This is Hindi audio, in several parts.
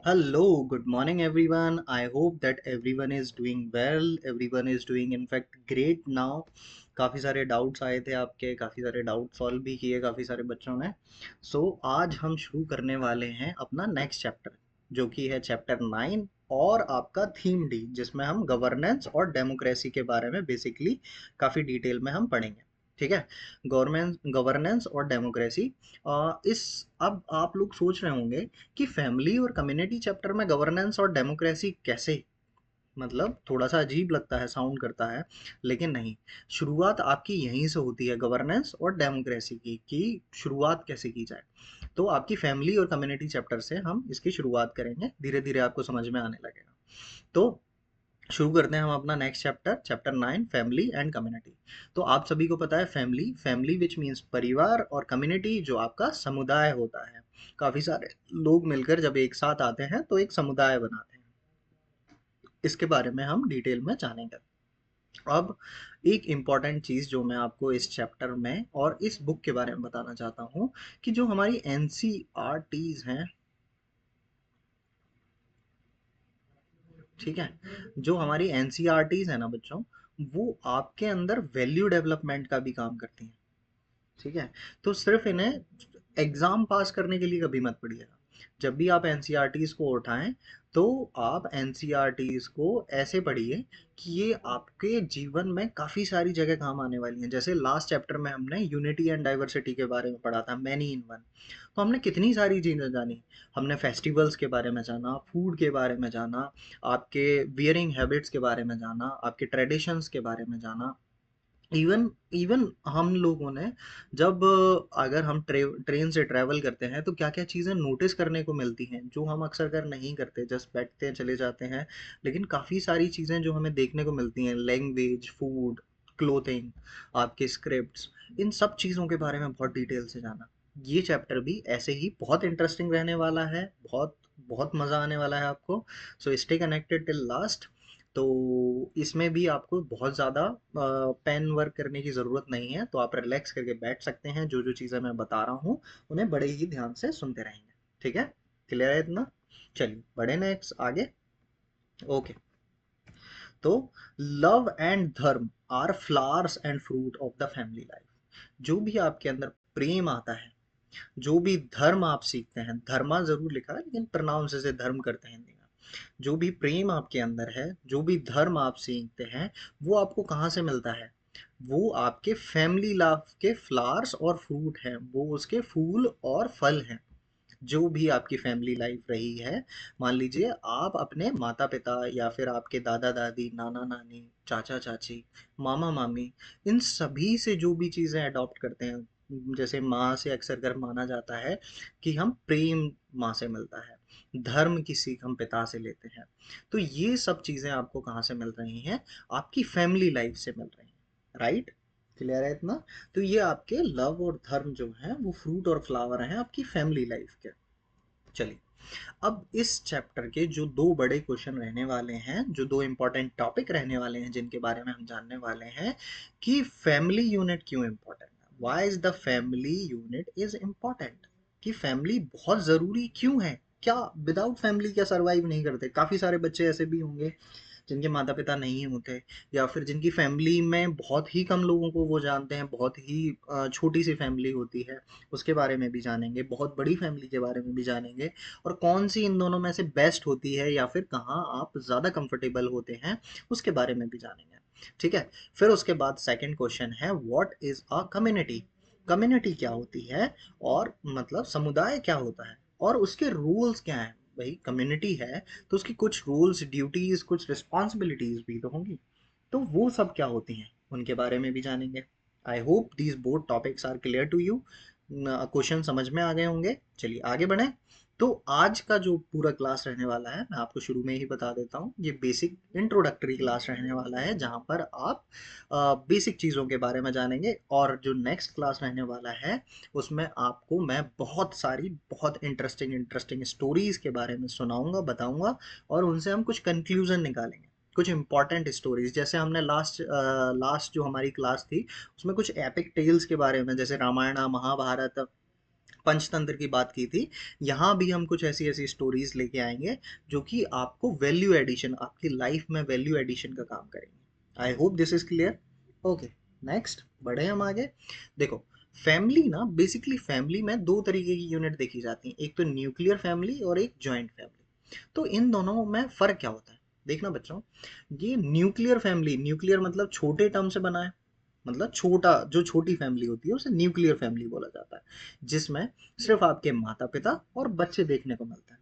Hello, good morning everyone. I hope that everyone is doing well. Everyone is doing in fact great now. काफ़ी सारे डाउट्स आए थे आपके, काफ़ी सारे डाउट सॉल्व भी किए काफ़ी सारे बच्चों ने। आज हम शुरू करने वाले हैं अपना नेक्स्ट चैप्टर, जो कि है चैप्टर 9 और आपका थीम डी, जिसमें हम गवर्नेंस और डेमोक्रेसी के बारे में बेसिकली काफ़ी डिटेल में हम पढ़ेंगे। ठीक है, गवर्नेंस गवर्नेंस और डेमोक्रेसी। इस अब आप लोग सोच रहे होंगे कि फैमिली और कम्युनिटी चैप्टर में गवर्नेंस और डेमोक्रेसी कैसे, मतलब थोड़ा सा अजीब लगता है, साउंड करता है, लेकिन नहीं। शुरुआत आपकी यहीं से होती है, गवर्नेंस और डेमोक्रेसी की कि शुरुआत कैसे की जाए। तो आपकी फैमिली और कम्युनिटी चैप्टर से हम इसकी शुरुआत करेंगे, धीरे धीरे आपको समझ में आने लगेगा। तो शुरू करते हैं हम अपना next chapter, chapter 9, family and community. तो आप सभी को पता है फैमिली, फैमिली विच मीन्स परिवार, और कम्युनिटी जो आपका समुदाय होता है। काफी सारे लोग मिलकर जब एक साथ आते हैं तो एक समुदाय बनाते हैं। इसके बारे में हम डिटेल में जानेंगे। अब एक इम्पॉर्टेंट चीज़ जो मैं आपको इस चैप्टर में और इस बुक के बारे में बताना चाहता हूँ कि जो हमारी एनसीईआरटीज हैं, ठीक है, जो हमारी एनसीईआरटीज है ना बच्चों, वो आपके अंदर वैल्यू डेवलपमेंट का भी काम करती हैं। ठीक है, तो सिर्फ इन्हें एग्जाम पास करने के लिए कभी मत पढ़िएगा। जब भी आप एनसीईआरटीज को उठाएं तो आप एनसीईआरटीज को ऐसे पढ़िए कि ये आपके जीवन में काफ़ी सारी जगह काम आने वाली हैं। जैसे लास्ट चैप्टर में हमने यूनिटी एंड डाइवर्सिटी के बारे में पढ़ा था, मैनी इन वन। तो हमने कितनी सारी चीज़ें जानी। हमने फेस्टिवल्स के बारे में जाना, फूड के बारे में जाना, आपके वियरिंग हैबिट्स के बारे में जाना, आपके ट्रेडिशंस के बारे में जाना। इवन इवन हम लोगों ने जब अगर हम ट्रेन से ट्रैवल करते हैं तो क्या क्या चीज़ें नोटिस करने को मिलती हैं जो हम अक्सर कर नहीं करते, जस्ट बैठते हैं चले जाते हैं। लेकिन काफ़ी सारी चीज़ें जो हमें देखने को मिलती हैं, लैंग्वेज, फूड, क्लोथिंग, आपके स्क्रिप्ट्स, इन सब चीज़ों के बारे में बहुत डिटेल से जाना। ये चैप्टर भी ऐसे ही बहुत इंटरेस्टिंग रहने वाला है, बहुत बहुत मज़ा आने वाला है आपको। So stay connected till last. तो इसमें भी आपको बहुत ज़्यादा पेन वर्क करने की ज़रूरत नहीं है, तो आप रिलैक्स करके बैठ सकते हैं। जो जो चीज़ें मैं बता रहा हूँ उन्हें बड़े ही ध्यान से सुनते रहेंगे। ठीक है, क्लियर है इतना? चलिए बढ़े नेक्स्ट आगे। ओके, तो love and dharma are flowers and fruit of the family life. जो भी आपके अंदर प्रेम आता है, जो भी धर्म आप सीखते हैं, धर्मा जरूर लिखा है लेकिन प्रोनाउंस से धर्म करते हैं हिंदी में। जो भी प्रेम आपके अंदर है, जो भी धर्म आप सीखते हैं, वो आपको कहाँ से मिलता है? वो आपके फैमिली लव के फ्लावर्स और फ्रूट हैं, वो उसके फूल और फल हैं। जो भी आपकी फैमिली लाइफ रही है, मान लीजिए आप अपने माता पिता या फिर आपके दादा दादी, नाना नानी, चाचा चाची, मामा मामी, इन सभी से जो भी चीज़ें अडॉप्ट करते हैं, जैसे माँ से अक्सर कर माना जाता है कि हम प्रेम माँ से मिलता है, धर्म की सीख हम पिता से लेते हैं। तो ये सब चीज़ें आपको कहाँ से मिल रही हैं? आपकी फैमिली लाइफ से मिल रही हैं, राइट? क्लियर है इतना? तो ये आपके लव और धर्म जो हैं वो फ्रूट और फ्लावर हैं आपकी फैमिली लाइफ के। चलिए, अब इस चैप्टर के जो दो बड़े क्वेश्चन रहने वाले हैं, जो दो इंपॉर्टेंट टॉपिक रहने वाले हैं जिनके बारे में हम जानने वाले हैं कि फैमिली यूनिट क्यों इम्पोर्टेंट है, why is the family unit is important, कि फैमिली बहुत ज़रूरी क्यों है। क्या विदाउट फैमिली क्या सरवाइव नहीं करते? काफ़ी सारे बच्चे ऐसे भी होंगे जिनके माता पिता नहीं होते, या फिर जिनकी फैमिली में बहुत ही कम लोगों को वो जानते हैं, बहुत ही छोटी सी फैमिली होती है। उसके बारे में भी जानेंगे, बहुत बड़ी फैमिली के बारे में भी जानेंगे, और कौन सी इन दोनों में से बेस्ट होती है या फिर कहाँ आप ज़्यादा कंफर्टेबल होते हैं, उसके बारे में भी जानेंगे। ठीक है, फिर उसके बाद सेकंड क्वेश्चन है what is a community. Community क्या होती है, और मतलब समुदाय क्या होता है, और उसके रूल्स क्या हैं। भाई कम्युनिटी है तो उसकी कुछ रूल्स, ड्यूटीज, कुछ रिस्पॉन्सिबिलिटीज भी तो होंगी। तो वो सब क्या होती हैं, उनके बारे में भी जानेंगे। I hope these both topics are clear to you. Question समझ में आ गए होंगे। चलिए आगे बढ़ें। तो आज का जो पूरा क्लास रहने वाला है, मैं आपको शुरू में ही बता देता हूँ, ये बेसिक इंट्रोडक्टरी क्लास रहने वाला है, जहाँ पर आप बेसिक चीज़ों के बारे में जानेंगे। और जो नेक्स्ट क्लास रहने वाला है उसमें आपको मैं बहुत सारी बहुत इंटरेस्टिंग इंटरेस्टिंग स्टोरीज के बारे में सुनाऊंगा, बताऊंगा, और उनसे हम कुछ कंक्लूजन निकालेंगे। कुछ इंपॉर्टेंट स्टोरीज, जैसे हमने लास्ट जो हमारी क्लास थी उसमें कुछ एपिक टेल्स के बारे में, जैसे रामायण, महाभारत, पंचतंत्र की बात की थी, यहाँ भी हम कुछ ऐसी ऐसी स्टोरीज लेके आएंगे जो कि आपको वैल्यू एडिशन, आपकी लाइफ में वैल्यू एडिशन का काम करेंगे। I hope this is clear. Okay, next बढ़े हम आगे। देखो, फैमिली ना, बेसिकली फैमिली में दो तरीके की यूनिट देखी जाती हैं, एक तो न्यूक्लियर फैमिली और एक जॉइंट फैमिली। तो इन दोनों में फर्क क्या होता है, देखना बच्चों। ये न्यूक्लियर फैमिली, न्यूक्लियर मतलब छोटे टर्म से बना है, मतलब छोटा, जो छोटी फैमिली होती है उसे न्यूक्लियर फैमिली बोला जाता है, जिसमें सिर्फ आपके माता पिता और बच्चे देखने को मिलते हैं।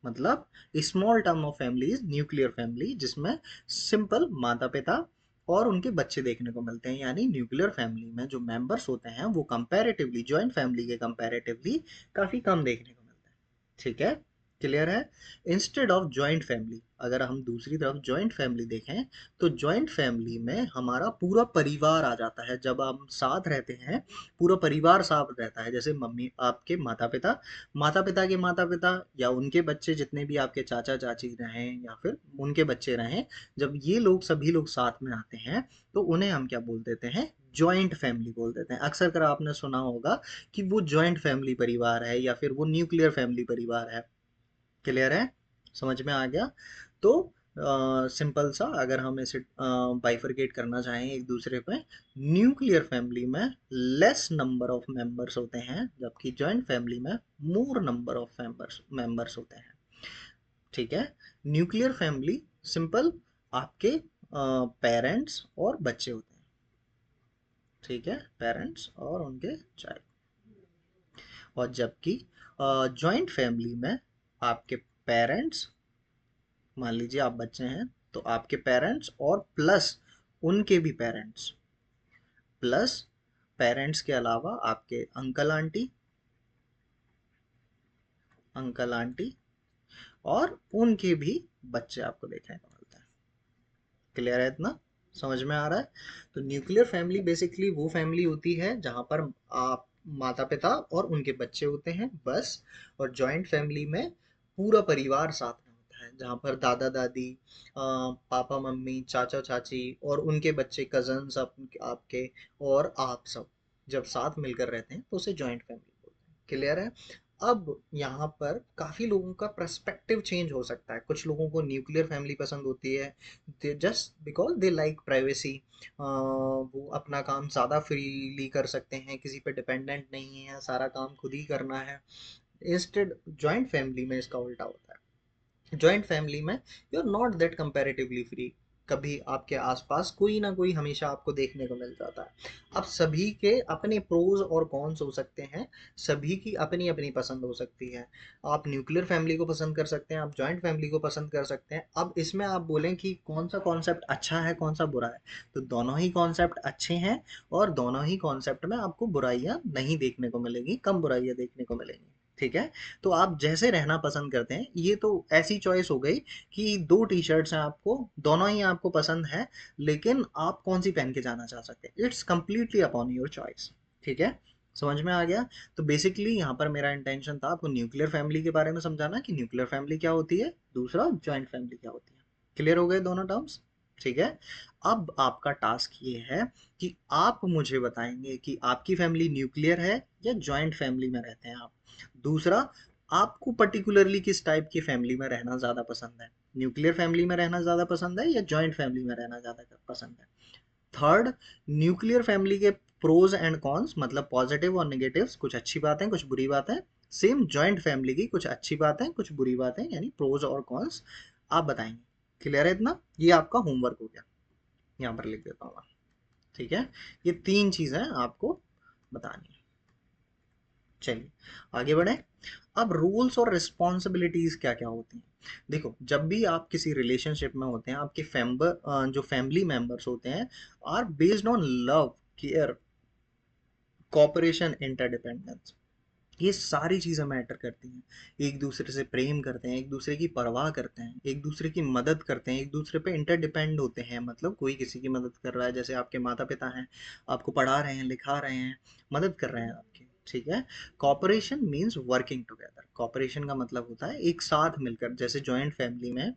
मतलब small term of family is nuclear family, जिसमें सिंपल माता पिता और उनके बच्चे देखने को मिलते हैं। यानी न्यूक्लियर फैमिली में जो मेंबर्स होते हैं वो कंपैरेटिवली जॉइंट फैमिली के कंपैरेटिवली काफी कम देखने को मिलते हैं। ठीक है, क्लियर है। इंस्टेड ऑफ जॉइंट फैमिली, अगर हम दूसरी तरफ जॉइंट फैमिली देखें, तो जॉइंट फैमिली में हमारा पूरा परिवार आ जाता है। जब हम साथ रहते हैं, पूरा परिवार साथ रहता है, जैसे मम्मी, आपके माता पिता, माता पिता के माता पिता या उनके बच्चे, जितने भी आपके चाचा चाची रहें या फिर उनके बच्चे रहें, जब ये लोग सभी लोग साथ में आते हैं तो उन्हें हम क्या बोल देते हैं, जॉइंट फैमिली बोल देते हैं। अक्सर कर आपने सुना होगा कि वो जॉइंट फैमिली परिवार है या फिर वो न्यूक्लियर फैमिली परिवार है। क्लियर है, समझ में आ गया। तो सिंपल सा अगर हम इसे बाइफरकेट करना चाहें एक दूसरे पे, न्यूक्लियर फैमिली में लेस नंबर ऑफ मेंबर्स होते हैं, जबकि जॉइंट फैमिली में मोर नंबर ऑफ मेंबर्स होते हैं। ठीक है, न्यूक्लियर फैमिली सिंपल आपके पेरेंट्स और बच्चे होते हैं। ठीक है, पेरेंट्स और उनके चाइल्ड। और जबकि जॉइंट फैमिली में आपके पेरेंट्स, मान लीजिए आप बच्चे हैं तो आपके पेरेंट्स और प्लस उनके भी पेरेंट्स, प्लस पेरेंट्स के अलावा आपके अंकल आंटी, अंकल आंटी और उनके भी बच्चे आपको देखने को मिलते हैं। क्लियर है इतना, समझ में आ रहा है। तो न्यूक्लियर फैमिली बेसिकली वो फैमिली होती है जहां पर आप, माता पिता और उनके बच्चे होते हैं बस। और जॉइंट फैमिली में पूरा परिवार साथ में होता है, जहां पर दादा दादी, पापा मम्मी, चाचा चाची और उनके बच्चे, कजन्स आपके, और आप सब जब साथ मिलकर रहते हैं तो उसे जॉइंट फैमिली बोलते हैं। क्लियर है। अब यहाँ पर काफी लोगों का पर्सपेक्टिव चेंज हो सकता है। कुछ लोगों को न्यूक्लियर फैमिली पसंद होती है, they just because they like privacy, वो अपना काम ज़्यादा फ्रीली कर सकते हैं, किसी पे डिपेंडेंट नहीं है, सारा काम खुद ही करना है। इंस्टेड जॉइंट फैमिली में इसका उल्टा होता है। जॉइंट फैमिली में you are not that comparatively free, कभी आपके आसपास कोई ना कोई हमेशा आपको देखने को मिल जाता है। अब सभी के अपने प्रोज और कॉन्स हो सकते हैं, सभी की अपनी अपनी पसंद हो सकती है। आप न्यूक्लियर फैमिली को पसंद कर सकते हैं, आप जॉइंट फैमिली को पसंद कर सकते हैं। अब इसमें आप बोलें कि कौन सा कॉन्सेप्ट अच्छा है कौन सा बुरा है, तो दोनों ही कॉन्सेप्ट अच्छे हैं, और दोनों ही कॉन्सेप्ट में आपको बुराइयां नहीं देखने को मिलेंगी, कम बुराइयां देखने को मिलेंगी। ठीक है, तो आप जैसे रहना पसंद करते हैं, ये तो ऐसी चॉइस हो गई कि दो टी शर्ट्स हैं आपको, दोनों ही आपको पसंद है, लेकिन आप कौन सी पहन के जाना चाह सकते हैं, it's completely upon your choice. ठीक है, समझ में आ गया। तो बेसिकली यहाँ पर मेरा इंटेंशन था आपको न्यूक्लियर फैमिली के बारे में समझाना कि न्यूक्लियर फैमिली क्या होती है, दूसरा जॉइंट फैमिली क्या होती है। क्लियर हो गए दोनों टर्म्स। ठीक है, अब आपका टास्क ये है कि आप मुझे बताएंगे कि आपकी फैमिली न्यूक्लियर है या जॉइंट फैमिली में रहते हैं आप। दूसरा, आपको पर्टिकुलरली किस टाइप की फैमिली में रहना ज़्यादा पसंद है, न्यूक्लियर फैमिली में रहना ज़्यादा पसंद है या जॉइंट फैमिली में रहना ज़्यादा पसंद है। थर्ड, न्यूक्लियर फैमिली के प्रोज एंड कॉन्स, मतलब पॉजिटिव और नेगेटिव्स, कुछ अच्छी बातें कुछ बुरी बातें। सेम जॉइंट फैमिली की कुछ अच्छी बातें कुछ बुरी बातें, यानी प्रोज और कॉन्स आप बताएंगे। क्लियर है इतना, ये आपका होमवर्क हो गया, यहाँ पर लिख देता हूँ मैं। ठीक है, ये तीन चीज़ें आपको बतानी है। चलिए आगे बढ़े। अब रूल्स और रिस्पॉन्सिबिलिटीज क्या क्या होती हैं। देखो, जब भी आप किसी रिलेशनशिप में होते हैं, आपके जो फैमिली मेंबर्स होते हैं are based on love, care, cooperation, interdependence. ये सारी चीज़ें मैटर करती हैं। एक दूसरे से प्रेम करते हैं, एक दूसरे की परवाह करते हैं, एक दूसरे की मदद करते हैं, एक दूसरे पे इंटरडिपेंड होते हैं। मतलब कोई किसी की मदद कर रहा है, जैसे आपके माता पिता हैं, आपको पढ़ा रहे हैं लिखा रहे हैं, मदद कर रहे हैं आपकी। ठीक है। Cooperation means working together. Cooperation का मतलब होता है एक साथ मिलकर, जैसे जॉइंट फैमिली में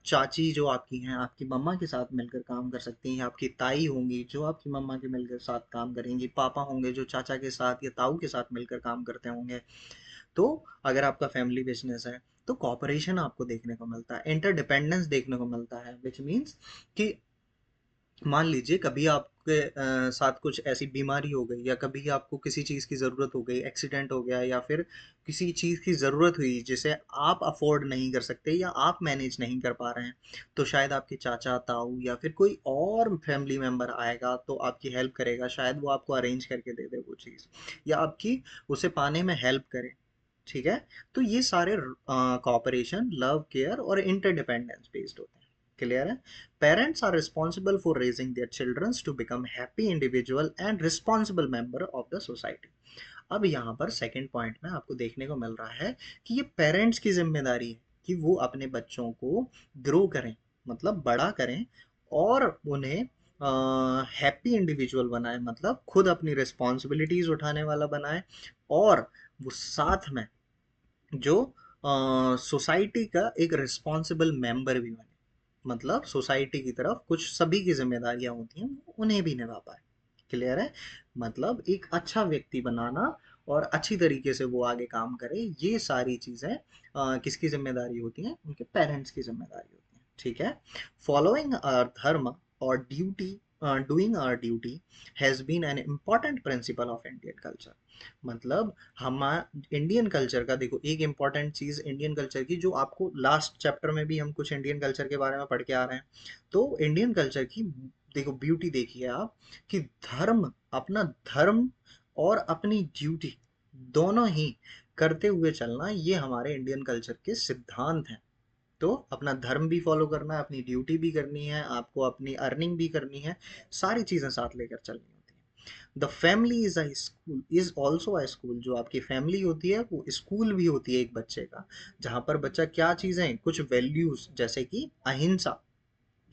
चाची जो आपकी हैं आपकी मम्मा के साथ मिलकर काम कर सकती हैं, आपकी ताई होंगी जो आपकी मम्मा के मिलकर साथ काम करेंगी, पापा होंगे जो चाचा के साथ या ताऊ के साथ मिलकर काम करते होंगे। तो अगर आपका फैमिली बिजनेस है तो कॉपरेशन आपको देखने को मिलता है, इंटरडिपेंडेंस देखने को मिलता है, विच मीन्स कि मान लीजिए कभी आपके साथ कुछ ऐसी बीमारी हो गई, या कभी आपको किसी चीज़ की ज़रूरत हो गई, एक्सीडेंट हो गया, या फिर किसी चीज़ की ज़रूरत हुई जिसे आप अफोर्ड नहीं कर सकते या आप मैनेज नहीं कर पा रहे हैं, तो शायद आपके चाचा ताऊ या फिर कोई और फैमिली मेम्बर आएगा तो आपकी हेल्प करेगा, शायद वो आपको अरेंज करके दे दे वो चीज़, या आपकी उसे पाने में हेल्प करे। ठीक है। तो ये सारे कॉपरेशन, लव, केयर और इंटरडिपेंडेंस बेस्ड होते हैं। क्लियर है। Parents are responsible for raising their childrens to become happy individual and responsible member of the society. अब यहाँ पर सेकंड पॉइंट में आपको देखने को मिल रहा है कि ये पेरेंट्स की जिम्मेदारी है कि वो अपने बच्चों को ग्रो करें, मतलब बड़ा करें, और उन्हें हैप्पी इंडिविजुअल बनाए, मतलब खुद अपनी रिस्पॉन्सिबिलिटीज उठाने वाला बनाए, और वो साथ में जो सोसाइटी का एक रिस्पॉन्सिबल मेंबर भी बने, मतलब सोसाइटी की तरफ कुछ सभी की जिम्मेदारियां होती हैं वो उन्हें भी निभा पाए। क्लियर है। मतलब एक अच्छा व्यक्ति बनाना और अच्छी तरीके से वो आगे काम करे, ये सारी चीजें किसकी जिम्मेदारी होती हैं? उनके पेरेंट्स की जिम्मेदारी होती हैं। ठीक है। फॉलोइंग आवर धर्म और duty, doing our duty has been an important principle of Indian culture. मतलब हम इंडियन कल्चर का देखो, एक इम्पॉर्टेंट चीज इंडियन कल्चर की जो आपको लास्ट चैप्टर में भी हम कुछ इंडियन कल्चर के बारे में पढ़ के आ रहे हैं, तो इंडियन कल्चर की देखो ब्यूटी देखिए आप, कि धर्म, अपना धर्म और अपनी ड्यूटी दोनों ही करते हुए चलना, ये हमारे इंडियन कल्चर के सिद्धांत हैं। तो अपना धर्म भी फॉलो करना है, अपनी ड्यूटी भी करनी है, आपको अपनी अर्निंग भी करनी है, सारी चीजें साथ लेकर चलनी होती है। The family is a school, is also a school. जो आपकी फैमिली होती है वो स्कूल भी होती है एक बच्चे का, जहाँ पर बच्चा क्या चीजें, कुछ वैल्यूज जैसे कि अहिंसा,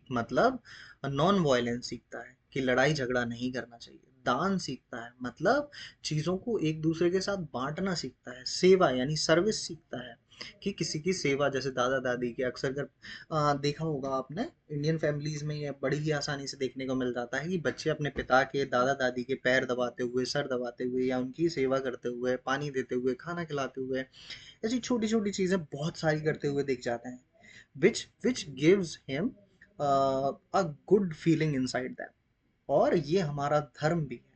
मतलब नॉन वायलेंस सीखता है कि लड़ाई झगड़ा नहीं करना चाहिए, दान सीखता है मतलब चीज़ों को एक दूसरे के साथ बांटना सीखता है, सेवा यानी सर्विस सीखता है कि किसी की सेवा, जैसे दादा दादी के अक्सर कर देखा होगा आपने इंडियन फैमिलीज में, ये बड़ी ही आसानी से देखने को मिल जाता है कि बच्चे अपने पिता के, दादा दादी के पैर दबाते हुए, सर दबाते हुए, या उनकी सेवा करते हुए, पानी देते हुए, खाना खिलाते हुए, ऐसी छोटी छोटी चीज़ें बहुत सारी करते हुए दिख जाते हैं, which gives him a good feeling inside them। और ये हमारा धर्म भी है,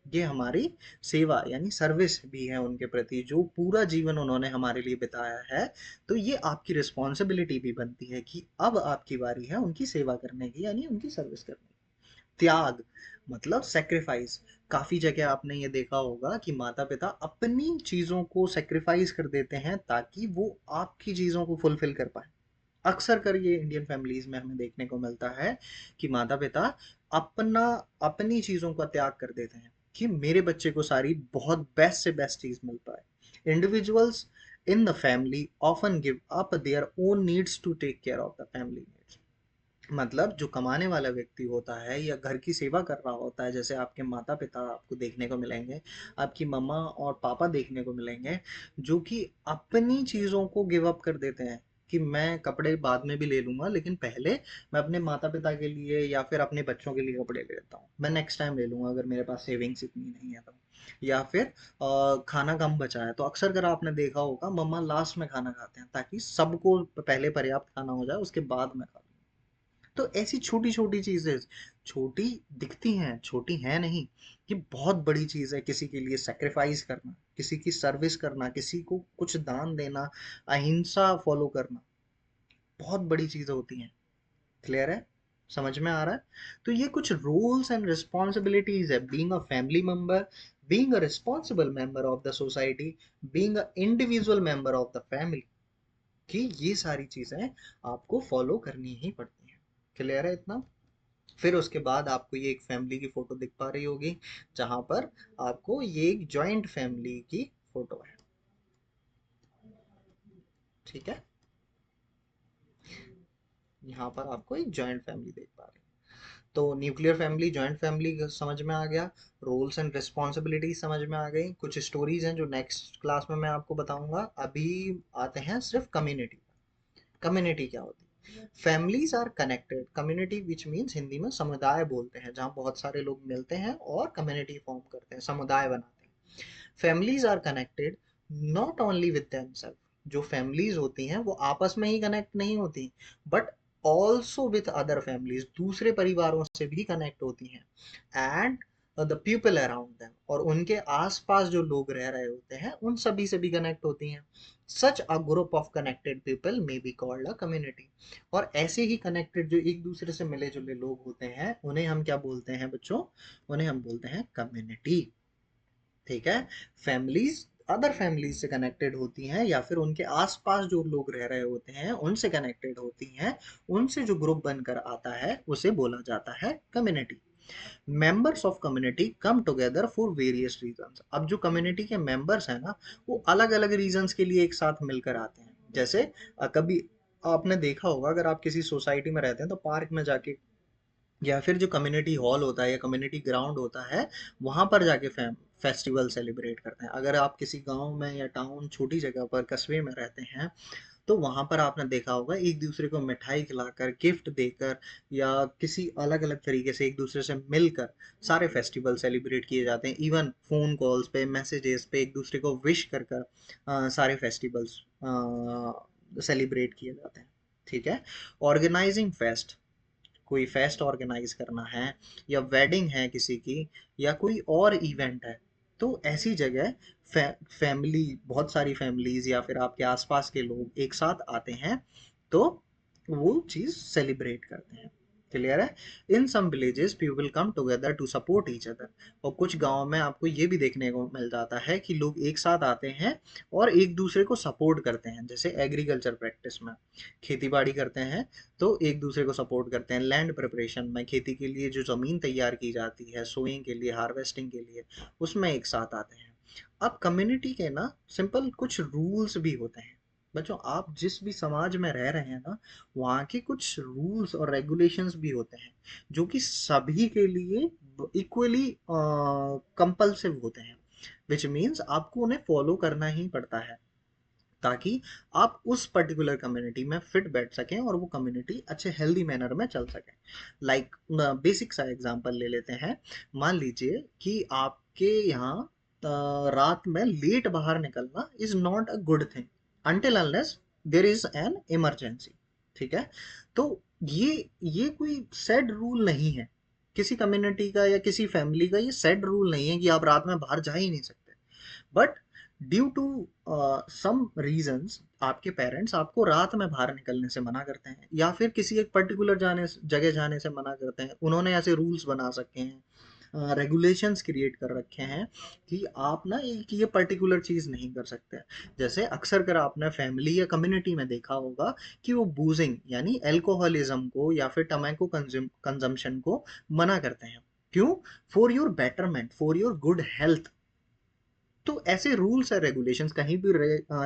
ये हमारी सेवा यानी सर्विस भी है उनके प्रति, जो पूरा जीवन उन्होंने हमारे लिए बिताया है। तो ये आपकी रिस्पॉन्सिबिलिटी भी बनती है कि अब आपकी बारी है उनकी सेवा करने की, यानी उनकी सर्विस करने की। त्याग मतलब सेक्रीफाइस। काफी जगह आपने ये देखा होगा कि माता पिता अपनी चीजों को सेक्रीफाइस कर देते हैं ताकि वो आपकी चीजों को फुलफिल कर पाए। अक्सर कर ये इंडियन फैमिलीज में हमें देखने को मिलता है कि माता पिता अपना अपनी चीजों का त्याग कर देते हैं कि मेरे बच्चे को सारी बहुत बेस्ट से बेस्ट चीज मिल पाए। Individuals in the family often give up their own needs to take care of the family needs. मतलब जो कमाने वाला व्यक्ति होता है या घर की सेवा कर रहा होता है, जैसे आपके माता पिता आपको देखने को मिलेंगे, आपकी मम्मा और पापा देखने को मिलेंगे, जो कि अपनी चीज़ों को गिव अप कर देते हैं कि मैं कपड़े बाद में भी ले लूंगा, लेकिन पहले मैं अपने माता पिता के लिए या फिर अपने बच्चों के लिए कपड़े ले लेता हूँ, मैं नेक्स्ट टाइम ले लूंगा अगर मेरे पास सेविंग्स इतनी नहीं है तो। या फिर खाना कम बचा है तो अक्सर अगर आपने देखा होगा मम्मा लास्ट में खाना खाते हैं ताकि सबको पहले पर्याप्त खाना हो जाए, उसके बाद में खा। तो ऐसी छोटी छोटी चीजें, छोटी दिखती हैं, छोटी हैं नहीं, ये बहुत बड़ी चीज है किसी के लिए सेक्रीफाइस करना, किसी की सर्विस करना, किसी को कुछ दान देना, अहिंसा फॉलो करना, बहुत बड़ी चीजें होती हैं। क्लियर है। समझ में आ रहा है। तो ये कुछ रूल्स एंड रिस्पॉन्सिबिलिटीज है, being a family member, being a responsible member of the society, being a individual member of the family, कि ये सारी चीजें आपको फॉलो करनी ही पड़ती हैं। क्लियर है इतना। फिर उसके बाद आपको ये एक फैमिली की फोटो दिख पा रही होगी, जहां पर आपको ये एक जॉइंट फैमिली की फोटो है। ठीक है। यहाँ पर आपको एक जॉइंट फैमिली देख पा रहे हैं। तो न्यूक्लियर फैमिली, जॉइंट फैमिली समझ में आ गया, रोल्स एंड रिस्पॉन्सिबिलिटीज समझ में आ गई, कुछ स्टोरीज हैं जो नेक्स्ट क्लास में मैं आपको बताऊंगा। अभी आते हैं सिर्फ कम्युनिटी। कम्युनिटी क्या होती है? Families are connected, community which means Hindi में समुदाय बोलते हैं, जहाँ बहुत सारे लोग मिलते हैं और कम्युनिटी फॉर्म करते हैं, समुदाय बनाते हैं। Families are connected not only with themselves, जो फैमिलीज होती हैं वो आपस में ही कनेक्ट नहीं होती, but also with other families, दूसरे परिवारों से भी कनेक्ट होती हैं, and the people around them, और उनके आसपास जो लोग रह रहे होते हैं उन सभी से भी कनेक्ट होती हैं। Such a group of connected people may be called a community. और ऐसे ही कनेक्टेड जो एक दूसरे से मिले जुले लोग होते हैं उन्हें हम क्या बोलते हैं बच्चों? उन्हें हम बोलते हैं कम्युनिटी। ठीक है? फैमिलीज अदर फैमिलीज से कनेक्टेड होती हैं या फिर उनके आसपास जो लोग रह रहे होते हैं उनसे कनेक्टेड होती हैं, उनसे जो ग्रुप बनकर आता है उसे बोला जाता है community. Members of community come together for various reasons. अब जो कम्युनिटी के मेंबर्स हैं ना, वो अलग अलग रीजंस के लिए एक साथ मिलकर आते हैं। जैसे कभी आपने देखा होगा, अगर आप किसी सोसाइटी में रहते हैं तो पार्क में जाके या फिर जो कम्युनिटी हॉल होता है या कम्युनिटी ग्राउंड होता है, वहां पर जाके फेस्टिवल सेलिब्रेट करते हैं। अगर आप किसी गांव में या टाउन, छोटी जगह पर, कस्बे में रहते हैं, तो वहां पर आपने देखा होगा एक दूसरे को मिठाई खिलाकर, गिफ्ट देकर या किसी अलग अलग तरीके से एक दूसरे से मिलकर सारे फेस्टिवल सेलिब्रेट किए जाते हैं। इवन फोन कॉल्स पे, मैसेजेस पे एक दूसरे को विश कर कर सारे फेस्टिवल्स सेलिब्रेट किए जाते हैं। ठीक है? ऑर्गेनाइजिंग फेस्ट, कोई फेस्ट ऑर्गेनाइज करना है या वेडिंग है किसी की या कोई और इवेंट है, तो ऐसी जगह फैमिली, बहुत सारी फैमिलीज या फिर आपके आसपास के लोग एक साथ आते हैं, तो वो चीज सेलिब्रेट करते हैं। क्लियर है? In some villages people come together to support each other. और कुछ गांव में आपको ये भी देखने को मिल जाता है कि लोग एक साथ आते हैं और एक दूसरे को सपोर्ट करते हैं। जैसे एग्रीकल्चर प्रैक्टिस में खेती बाड़ी करते हैं, तो एक दूसरे को सपोर्ट करते हैं। लैंड प्रिपरेशन में, खेती के लिए जो ज़मीन तैयार की जाती है, सोइंग के लिए, हार्वेस्टिंग के लिए, उसमें एक साथ आते हैं। अब कम्युनिटी के ना सिंपल कुछ रूल्स भी होते हैं। बच्चों, आप जिस भी समाज में रह रहे हैं ना, वहाँ के कुछ रूल्स और रेगुलेशंस भी होते हैं जो कि सभी के लिए इक्वली कंपल्सिव होते हैं, विच मीन्स आपको उन्हें फॉलो करना ही पड़ता है, ताकि आप उस पर्टिकुलर कम्युनिटी में फिट बैठ सकें और वो कम्युनिटी अच्छे हेल्दी मैनर में चल सके। लाइक बेसिक सा एग्जांपल ले लेते हैं। मान लीजिए कि आपके यहाँ रात में लेट बाहर निकलना is not a good thing until unless there is an emergency. ठीक है? तो ये कोई सेड रूल नहीं है किसी कम्युनिटी का या किसी फैमिली का। ये सेड रूल नहीं है कि आप रात में बाहर जा ही नहीं सकते, but due to some reasons आपके पेरेंट्स आपको रात में बाहर निकलने से मना करते हैं या फिर किसी एक पर्टिकुलर जगह जाने से मना करते हैं। उन्होंने ऐसे रूल्स बना सके हैं, रेगुलेशंस क्रिएट कर रखे हैं कि आप ना एक ये पर्टिकुलर चीज नहीं कर सकते। जैसे अक्सर कर आपने फैमिली या कम्युनिटी में देखा होगा कि वो बूजिंग यानी अल्कोहलिज्म को या फिर टमैको कंजम्पशन को मना करते हैं। क्यों? For your betterment, for your good health. तो ऐसे रूल्स और रेगुलेशंस कहीं भी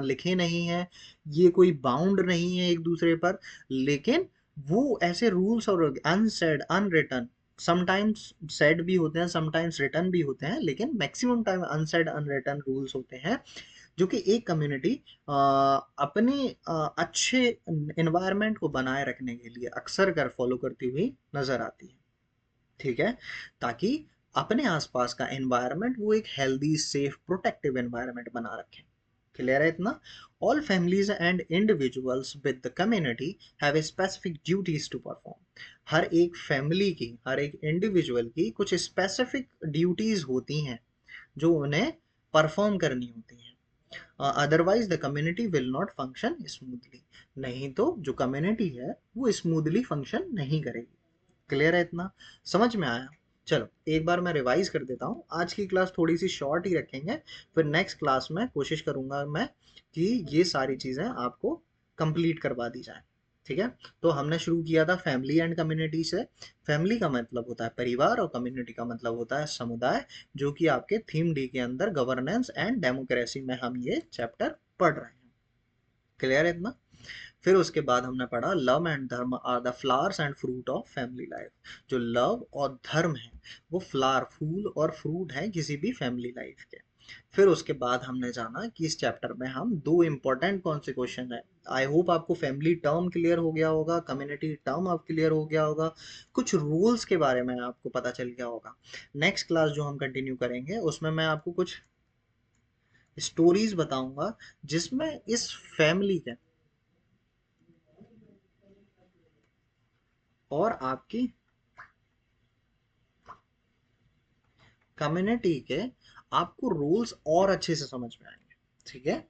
लिखे नहीं हैं, ये कोई बाउंड नहीं है एक दूसरे पर, लेकिन वो ऐसे रूल्स और अनसेड, अनरिटन, समटाइम्स सेड भी होते हैं, समटाइम्स रिटन भी होते हैं, लेकिन maximum time unsaid unwritten rules होते हैं जो कि एक कम्युनिटी अपने अच्छे इन्वायरमेंट को बनाए रखने के लिए अक्सर कर फॉलो करती हुई नजर आती है। ठीक है? ताकि अपने आसपास का एनवायरनमेंट वो एक हेल्दी, सेफ, प्रोटेक्टिव एनवायरनमेंट बना रखें। क्लियर है इतना? All families and individuals with the community have specific duties to perform. हर एक फैमिली की, हर एक इंडिविजुअल की कुछ स्पेसिफिक ड्यूटीज होती हैं जो उन्हें परफॉर्म करनी होती हैं, otherwise the community will not function smoothly. नहीं तो जो कम्युनिटी है वो स्मूथली फंक्शन नहीं करेगी। क्लियर है इतना? समझ में आया? चलो एक बार मैं रिवाइज कर देता हूँ। आज की क्लास थोड़ी सी शॉर्ट ही रखेंगे, फिर नेक्स्ट क्लास में कोशिश करूंगा मैं कि ये सारी चीजें आपको कंप्लीट करवा दी जाए। ठीक है? तो हमने शुरू किया था फैमिली एंड कम्युनिटी से। फैमिली का मतलब होता है परिवार और कम्युनिटी का मतलब होता है समुदाय, जो कि आपके थीम डी के अंदर गवर्नेंस एंड डेमोक्रेसी में हम ये चैप्टर पढ़ रहे हैं। क्लियर है इतना? फिर उसके बाद हमने पढ़ा love and dharma are the flowers and fruit of family life. जो लव और धर्म है वो फ्लावर, फूल और फ्रूट है किसी भी फैमिली लाइफ के। फिर उसके बाद हमने जाना कि इस चैप्टर में हम दो इंपॉर्टेंट कौन से क्वेश्चन है। आई होप आपको फैमिली टर्म क्लियर हो गया होगा, कम्युनिटी टर्म आप क्लियर हो गया होगा, कुछ रूल्स के बारे में आपको पता चल गया होगा। नेक्स्ट क्लास जो हम कंटिन्यू करेंगे उसमें मैं आपको कुछ स्टोरीज बताऊंगा जिसमें इस फैमिली के और आपकी कम्युनिटी के आपको रूल्स और अच्छे से समझ में आएंगे। ठीक है,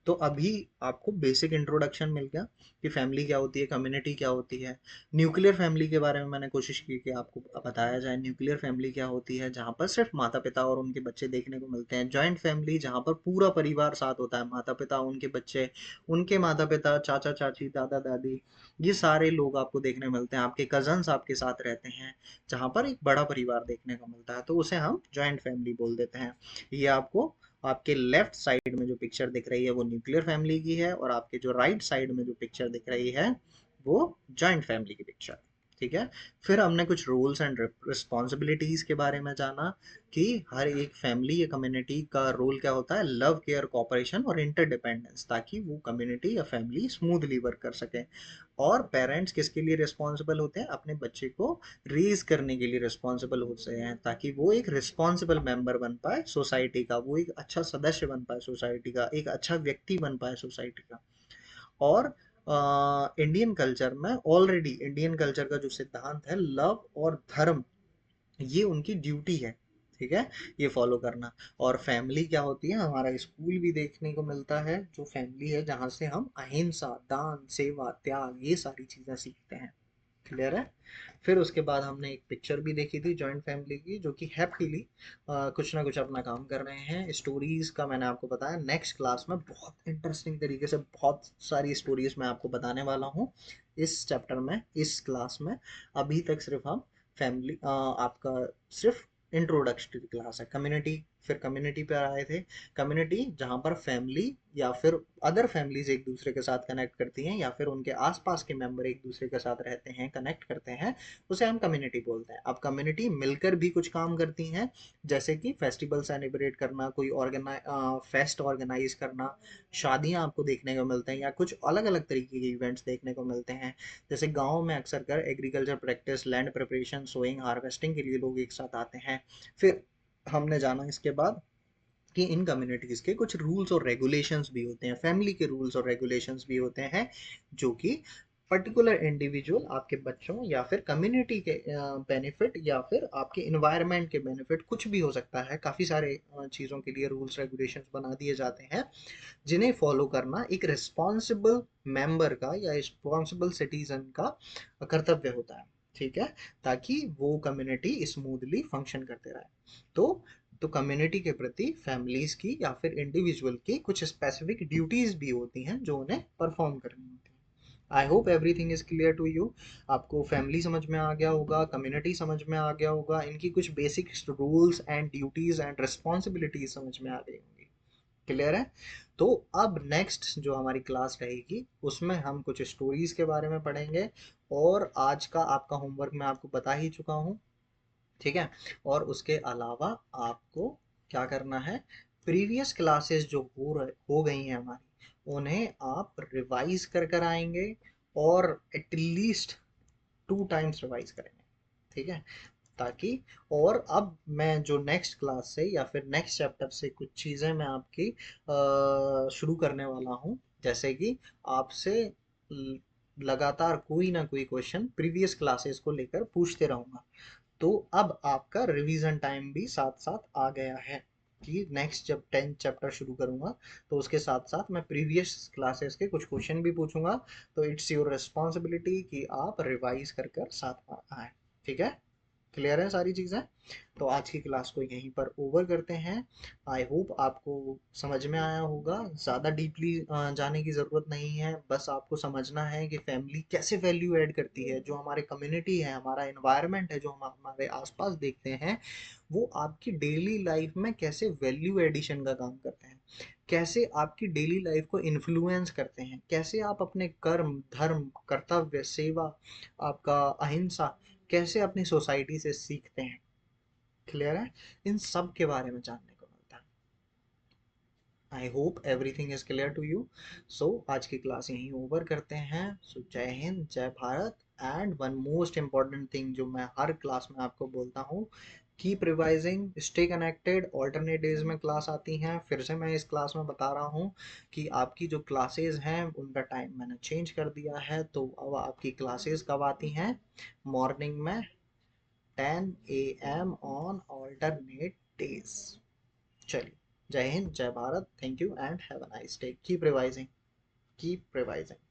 तो अभी आपको बेसिक इंट्रोडक्शन मिल गया कि फैमिली क्या होती है, कम्युनिटी क्या होती है। न्यूक्लियर फैमिली के बारे में मैंने कोशिश की कि आपको बताया जाए न्यूक्लियर फैमिली क्या होती है, जहाँ पर सिर्फ माता पिता और उनके बच्चे देखने को मिलते हैं। जॉइंट फैमिली जहाँ पर पूरा परिवार साथ होता है, माता पिता, उनके बच्चे, उनके माता पिता, चाचा चाची, दादा दादी, ये सारे लोग आपको देखने मिलते हैं। आपके कजन्स आपके साथ रहते हैं, जहाँ पर एक बड़ा परिवार देखने को मिलता है, तो उसे हम जॉइंट फैमिली बोल देते हैं। ये आपको आपके लेफ्ट साइड में जो पिक्चर दिख रही है वो न्यूक्लियर फैमिली की है, और आपके जो राइट साइड में जो पिक्चर दिख रही है वो जॉइंट फैमिली की पिक्चर। ठीक है, फिर हमने कुछ रूल्स एंड रिस्पॉन्सिबिलिटीज के बारे में जाना कि हर एक फैमिली या कम्युनिटी का रोल क्या होता है, लव, केयर, कोऑपरेशन और इंटरडिपेंडेंस, ताकि वो कम्युनिटी या फैमिली स्मूथली वर्क कर सके। और पेरेंट्स किसके लिए रिस्पॉन्सिबल होते हैं, अपने बच्चे को रेज करने के लिए रिस्पॉन्सिबल होते हैं, ताकि वो एक रिस्पॉन्सिबल मेंबर बन पाए सोसाइटी का, वो एक अच्छा सदस्य बन पाए सोसाइटी का, एक अच्छा व्यक्ति बन पाए सोसाइटी का। और इंडियन कल्चर में ऑलरेडी इंडियन कल्चर का जो सिद्धांत है लव और धर्म, ये उनकी ड्यूटी है। ठीक है, ये फॉलो करना। और फैमिली क्या होती है, हमारा स्कूल भी देखने को मिलता है जो फैमिली है, जहाँ से हम अहिंसा, दान, सेवा, त्याग, ये सारी चीजें सीखते हैं। क्लियर है। फिर उसके बाद हमने एक पिक्चर भी देखी थी जॉइंट फैमिली की, जो कि हैप्पीली कुछ ना कुछ अपना काम कर रहे हैं। स्टोरीज का मैंने आपको बताया, नेक्स्ट क्लास में बहुत इंटरेस्टिंग तरीके से बहुत सारी स्टोरीज मैं आपको बताने वाला हूँ इस चैप्टर में, इस क्लास में। अभी तक सिर्फ हम फैमिली आपका सिर्फ इंट्रोडक्टरी क्लास है। कम्युनिटी, फिर कम्युनिटी पे आए थे। कम्युनिटी जहाँ पर फैमिली या फिर अदर फैमिलीज एक दूसरे के साथ कनेक्ट करती हैं, या फिर उनके आसपास के मेंबर एक दूसरे के साथ रहते हैं, कनेक्ट करते हैं, उसे हम कम्युनिटी बोलते हैं। अब कम्युनिटी मिलकर भी कुछ काम करती हैं, जैसे कि फेस्टिवल सेलिब्रेट करना, कोई फेस्ट ऑर्गेनाइज करना, शादियां आपको देखने को मिलते हैं, या कुछ अलग अलग तरीके के इवेंट्स देखने को मिलते हैं। जैसे गाँव में अक्सर कर agriculture practice, land preparation, sowing, harvesting के लिए लोग एक साथ आते हैं। फिर हमने जाना इसके बाद कि इन कम्युनिटीज के कुछ रूल्स और रेगुलेशंस भी होते हैं, फैमिली के रूल्स और रेगुलेशंस भी होते हैं, जो कि पर्टिकुलर इंडिविजुअल, आपके बच्चों या फिर कम्युनिटी के बेनिफिट या फिर आपके इन्वायरमेंट के बेनिफिट, कुछ भी हो सकता है। काफ़ी सारे चीज़ों के लिए रूल्स रेगुलेशंस बना दिए जाते हैं, जिन्हें फॉलो करना एक रिस्पॉन्सिबल मेंबर का या रिस्पॉन्सिबल सिटीजन का कर्तव्य होता है। ठीक है, ताकि वो कम्युनिटी स्मूथली फंक्शन करते रहे। तो कम्युनिटी के प्रति फैमिलीज की या फिर इंडिविजुअल की कुछ स्पेसिफिक ड्यूटीज भी होती हैं जो उन्हें परफॉर्म करनी होती हैं। I hope everything is clear to you. आपको फैमिली समझ में आ गया होगा, कम्युनिटी समझ में आ गया होगा, इनकी कुछ basic rules and duties and responsibilities समझ में आ गई होंगी। क्लियर है। तो अब नेक्स्ट जो हमारी क्लास रहेगी उसमें हम कुछ स्टोरीज के बारे में पढ़ेंगे, और आज का आपका होमवर्क मैं आपको बता ही चुका हूँ। ठीक है, और उसके अलावा आपको क्या करना है, प्रीवियस क्लासेस जो हो गई हैं हमारी, उन्हें आप रिवाइज कर कर आएंगे, और एटलीस्ट 2 टाइम्स रिवाइज करेंगे। ठीक है, ताकि, और अब मैं जो नेक्स्ट क्लास से या फिर नेक्स्ट चैप्टर से कुछ चीज़ें मैं आपकी शुरू करने वाला हूँ, जैसे कि आपसे लगातार कोई ना कोई क्वेश्चन प्रीवियस क्लासेस को लेकर पूछते रहूँगा। तो अब आपका रिवीजन टाइम भी साथ साथ आ गया है, कि नेक्स्ट जब 10th चैप्टर शुरू करूंगा तो उसके साथ साथ मैं प्रीवियस क्लासेस के कुछ क्वेश्चन भी पूछूंगा। तो इट्स योर रिस्पॉन्सिबिलिटी कि आप रिवाइज कर कर साथ आए। ठीक है, क्लियर है सारी चीज़ें। तो आज की क्लास को यहीं पर ओवर करते हैं। आई होप आपको समझ में आया होगा। ज़्यादा डीपली जाने की ज़रूरत नहीं है, बस आपको समझना है कि फैमिली कैसे वैल्यू ऐड करती है, जो हमारे कम्युनिटी है, हमारा इन्वायरमेंट है, जो हम हमारे आसपास देखते हैं, वो आपकी डेली लाइफ में कैसे वैल्यू एडिशन का काम करते हैं। कैसे आपकी डेली लाइफ को इन्फ्लुएंस करते हैं, कैसे आप अपने कर्म, धर्म, कर्तव्य, सेवा, आपका अहिंसा, कैसे अपनी सोसाइटी से सीखते हैं। क्लियर है? इन सब के बारे में जानने को मिलता है। I hope everything is clear to you. So आज की क्लास यहीं ओवर करते हैं। सो जय हिंद, जय Bharat. And one most important thing जो मैं हर क्लास में आपको बोलता हूँ, keep revising, stay connected. Alternate days में क्लास आती हैं, फिर से मैं इस क्लास में बता रहा हूँ कि आपकी जो क्लासेस हैं उनका टाइम मैंने चेंज कर दिया है। तो अब आपकी क्लासेस कब आती हैं? मॉर्निंग में 10 AM ऑन ऑल्टरनेट डेज। चलिए, जय हिंद, जय Bharat, thank you and have a nice day. Keep revising, keep revising.